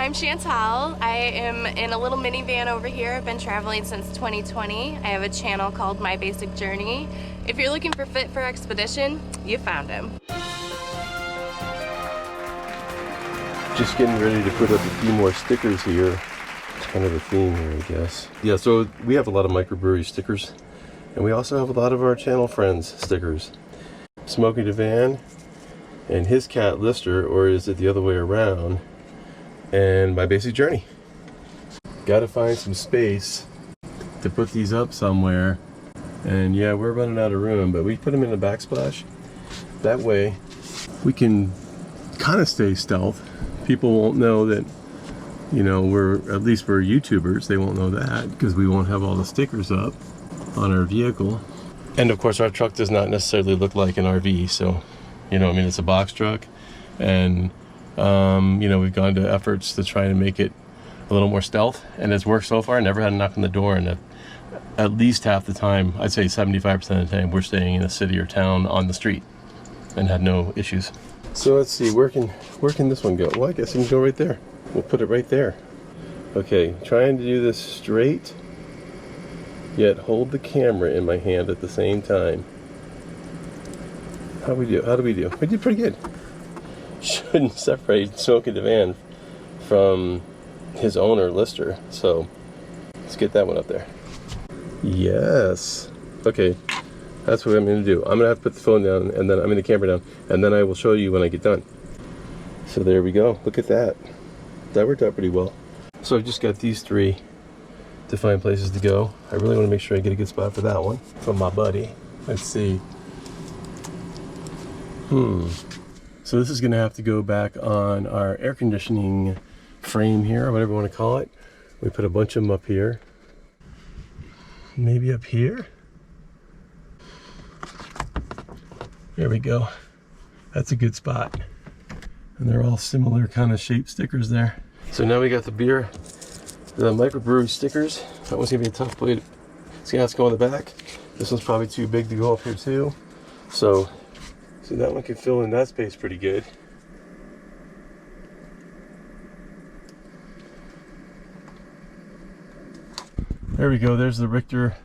I'm Chantal. I am in a little minivan over here. I've been traveling since 2020. I have a channel called My Basic Journey. If you're looking for fit for expedition, you found him. Just getting ready to put up a few more stickers here. It's kind of a theme here, I guess. Yeah, so we have a lot of microbrewery stickers, and we also have a lot of our channel friends stickers. Smokey the Van and his cat Lister, or is it the other way around, and My Basic Journey. Gotta find some space to put these up somewhere, and yeah, we're running out of room, but we put them in a backsplash. That way we can kind of stay stealth. People won't know that, you know, we're YouTubers. They won't know that because we won't have all the stickers up on our vehicle. And of course our truck does not necessarily look like an RV, so you know, I mean, it's a box truck, and you know, we've gone to efforts to try to make it a little more stealth, and it's worked so far. Never had a knock on the door, and at least half the time, I'd say 75% of the time, we're staying in a city or town on the street and had no issues. So let's see, where can this one go? Well, I guess it can go right there. We'll put it right there. Okay, trying to do this straight, yet hold the camera in my hand at the same time. How do we do? We did pretty good. Shouldn't separate Smokey the Van from his owner, Lister. So let's get that one up there. Yes. Okay, that's what I'm going to do. I'm going to have to put the phone down, and then the camera down, and then I will show you when I get done. So there we go. Look at that. That worked out pretty well. So I've just got these three to find places to go. I really want to make sure I get a good spot for that one from my buddy. Let's see. So this is going to have to go back on our air conditioning frame here, or whatever you want to call it. We put a bunch of them up here. Maybe up here? There we go. That's a good spot. And they're all similar kind of shaped stickers there. So now we got the beer, the microbrew stickers. That one's going to be a tough plate. It's going to have to go on the back. This one's probably too big to go up here too. So that one can fill in that space pretty good. There we go. There's the Richter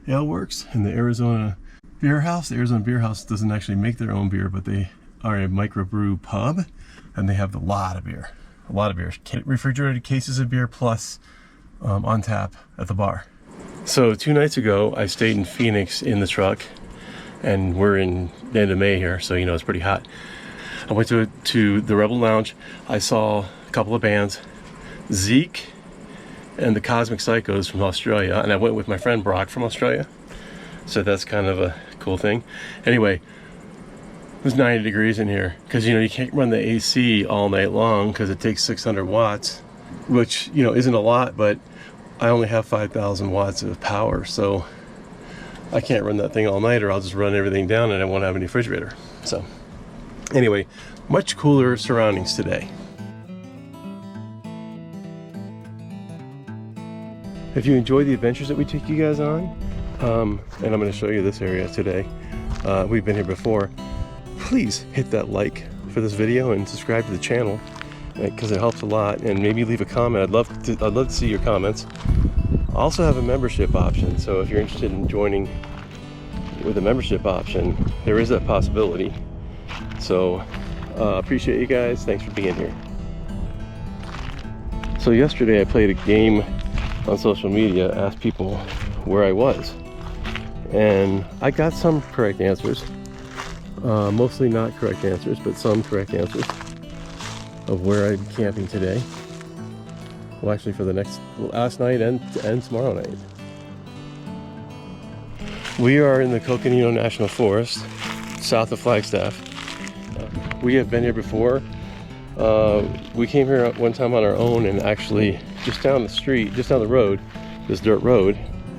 Ale Works and the Arizona Beer House. The Arizona Beer House doesn't actually make their own beer, but they are a microbrew pub, and they have a lot of beer. A lot of beer. Refrigerated cases of beer plus on tap at the bar. So 2 nights ago, I stayed in Phoenix in the truck, and we're in the end of May here, so you know it's pretty hot. I went to the Rebel Lounge. I saw a couple of bands, Zeke and the Cosmic Psychos from Australia, and I went with my friend Brock from Australia, so that's kind of a cool thing. Anyway, it was 90 degrees in here because, you know, you can't run the AC all night long because it takes 600 watts, which, you know, isn't a lot, but I only have 5,000 watts of power, so I can't run that thing all night, or I'll just run everything down and I won't have any refrigerator. So anyway, much cooler surroundings today. If you enjoy the adventures that we take you guys on, and I'm going to show you this area today, we've been here before, please hit that like for this video and subscribe to the channel because it helps a lot, and maybe leave a comment. I'd love to see your comments. I also have a membership option, so if you're interested in joining with a membership option, there is that possibility. So appreciate you guys. Thanks for being here. So yesterday I played a game on social media, asked people where I was, and I got some correct answers, mostly not correct answers, but some correct answers of where I'm camping today. Well, actually for the last night and tomorrow night. We are in the Coconino National Forest, south of Flagstaff. We have been here before. We came here one time on our own, and actually just down the street, just down the road, this dirt road.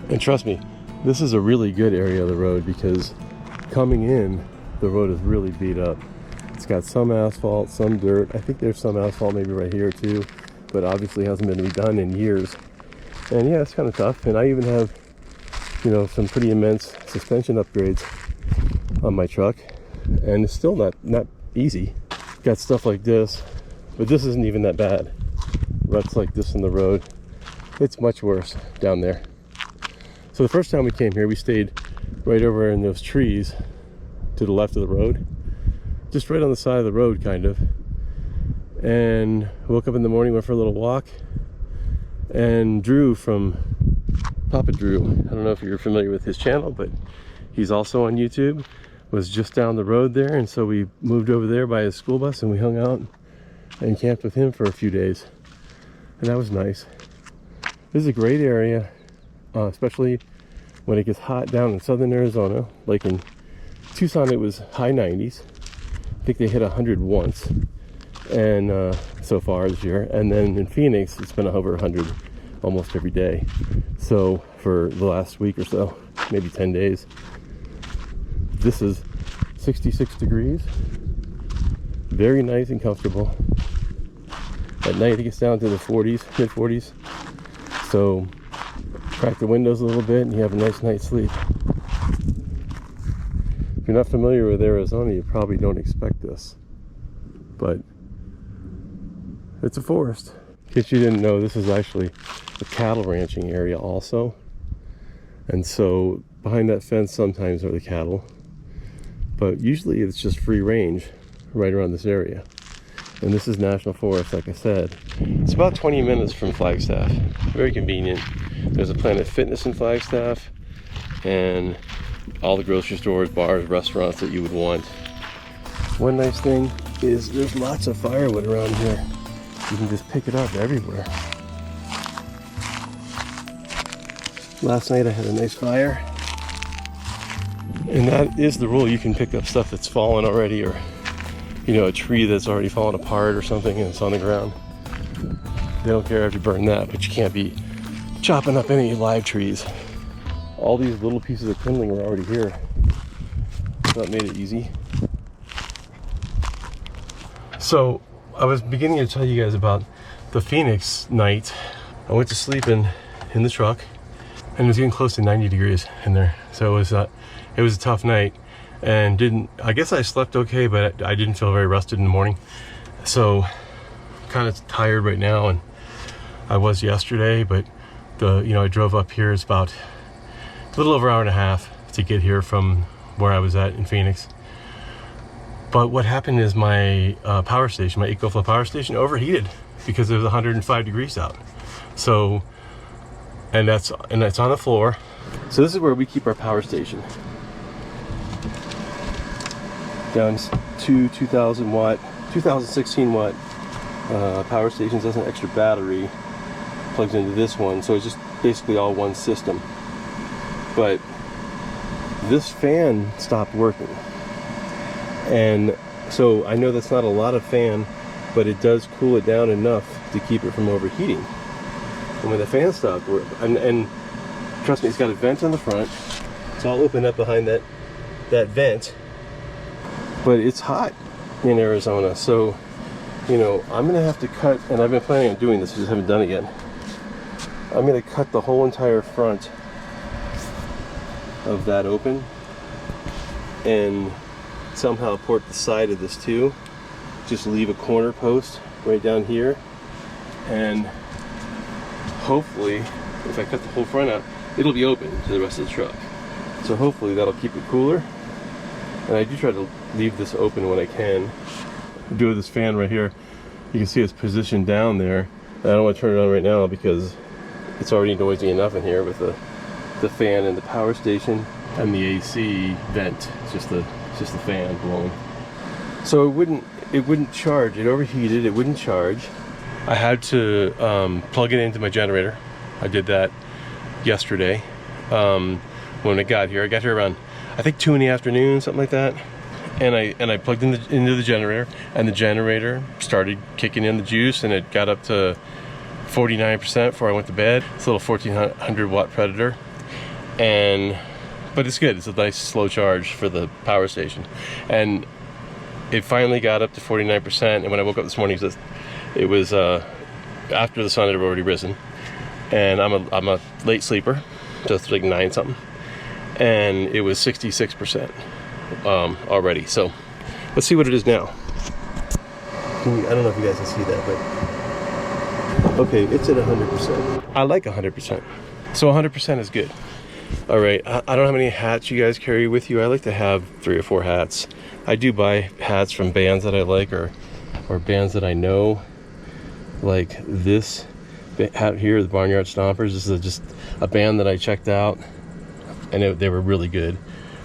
And trust me, this is a really good area of the road because coming in, the road is really beat up. It's got some asphalt, some dirt. I think there's some asphalt maybe right here too, but obviously hasn't been redone in years. And yeah, it's kind of tough. And I even have, you know, some pretty immense suspension upgrades on my truck, and it's still not easy. Got stuff like this, but this isn't even that bad. ruts like this in the road. It's much worse down there. So the first time we came here, we stayed right over in those trees to the left of the road, just right on the side of the road, kind of. And woke up in the morning, went for a little walk, and Drew from Papa Drew, I don't know if you're familiar with his channel, but he's also on YouTube, was just down the road there, and so we moved over there by his school bus and we hung out and camped with him for a few days, and that was nice. This is a great area, especially when it gets hot down in southern Arizona. Like in Tucson, it was high 90s. I think they hit 100 once, and so far this year. And then in Phoenix, it's been over 100 almost every day. So for the last week or so, maybe 10 days. This is 66 degrees. Very nice and comfortable. At night, it gets down to the 40s, mid 40s. So crack the windows a little bit and you have a nice night's sleep. If you're not familiar with Arizona, you probably don't expect this, but it's a forest. In case you didn't know, this is actually a cattle ranching area also, and so behind that fence sometimes are the cattle, but usually it's just free range right around this area. And this is National Forest, like I said. It's about 20 minutes from Flagstaff. Very convenient. There's a Planet Fitness in Flagstaff, and all the grocery stores, bars, restaurants that you would want. One nice thing is there's lots of firewood around here. You can just pick it up everywhere. Last night I had a nice fire. And that is the rule. You can pick up stuff that's fallen already, or you know, a tree that's already fallen apart or something and it's on the ground. They don't care if you burn that, but you can't be chopping up any live trees. All these little pieces of kindling were already here. So that made it easy. So I was beginning to tell you guys about the Phoenix night. I went to sleep in the truck, and it was getting close to 90 degrees in there. So it was a tough night. And I guess I slept okay, but I didn't feel very rested in the morning. So kind of tired right now, and I was yesterday, but I drove up here. It's about a little over an hour and a half to get here from where I was at in Phoenix. But what happened is my power station, my Ecoflow power station, overheated because it was 105 degrees out. So, and that's on the floor. So this is where we keep our power station. Down to 2016 watt power stations. Has an extra battery, plugs into this one, so it's just basically all one system. But this fan stopped working, and so I know that's not a lot of fan, but it does cool it down enough to keep it from overheating. And when the fan stopped working, and trust me, it's got a vent on the front, so I'll open up behind that vent. But it's hot in Arizona, so I'm gonna have to cut, and I've been planning on doing this, I just haven't done it yet. I'm gonna cut the whole entire front of that open and somehow port the side of this too. Just leave a corner post right down here, and hopefully if I cut the whole front out, it'll be open to the rest of the truck. So hopefully that'll keep it cooler. And I do try to leave this open when I can. Do this fan right here. You can see it's positioned down there. I don't want to turn it on right now because it's already noisy enough in here with the fan and the power station and the AC vent. It's just the fan blowing. So it wouldn't charge. It overheated. It wouldn't charge. I had to plug it into my generator. I did that yesterday when I got here. I got here around, I think, 2 in the afternoon, something like that. And I plugged into the generator, and the generator started kicking in the juice, and it got up to 49% before I went to bed. It's a little 1400 watt Predator, but it's good. It's a nice slow charge for the power station, and it finally got up to 49%. And when I woke up this morning, it was after the sun had already risen, and I'm a late sleeper, just like 9 something. And it was 66% already. So let's see what it is now. I don't know if you guys can see that, but Okay, it's at 100%. I like 100%. So 100% is good. All right, I don't know how many hats you guys carry with you. I like to have 3 or 4 hats. I do buy hats from bands that I like or bands that I know. Like this hat here, the Barnyard Stompers. This is just a band that I checked out, and they were really good.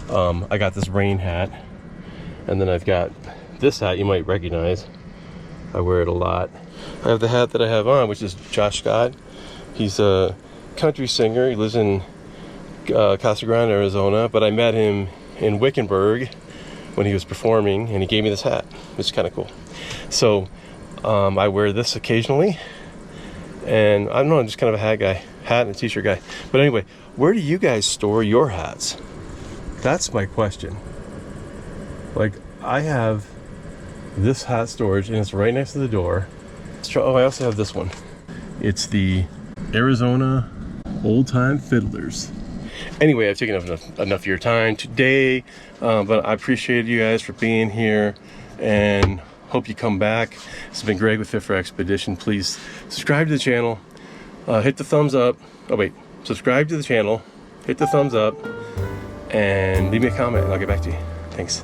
I got this rain hat, and then I've got this hat you might recognize. I wear it a lot. I have the hat that I have on, which is Josh Scott. He's a country singer. He lives in Casa Grande, Arizona, but I met him in Wickenburg when he was performing, and he gave me this hat, which is kind of cool. So I wear this occasionally, and I don't know, I'm just kind of a hat and a t-shirt guy. But anyway, where do you guys store your hats? That's my question. Like, I have this hat storage, and it's right next to the door. Oh, I also have this one. It's the Arizona Old Time Fiddlers. Anyway, I've taken enough of your time today, but I appreciate you guys for being here, and hope you come back. It's been Greg with Fit for Expedition. Please subscribe to the channel, hit the thumbs up. Oh wait, subscribe to the channel, hit the thumbs up, and leave me a comment, and I'll get back to you. Thanks.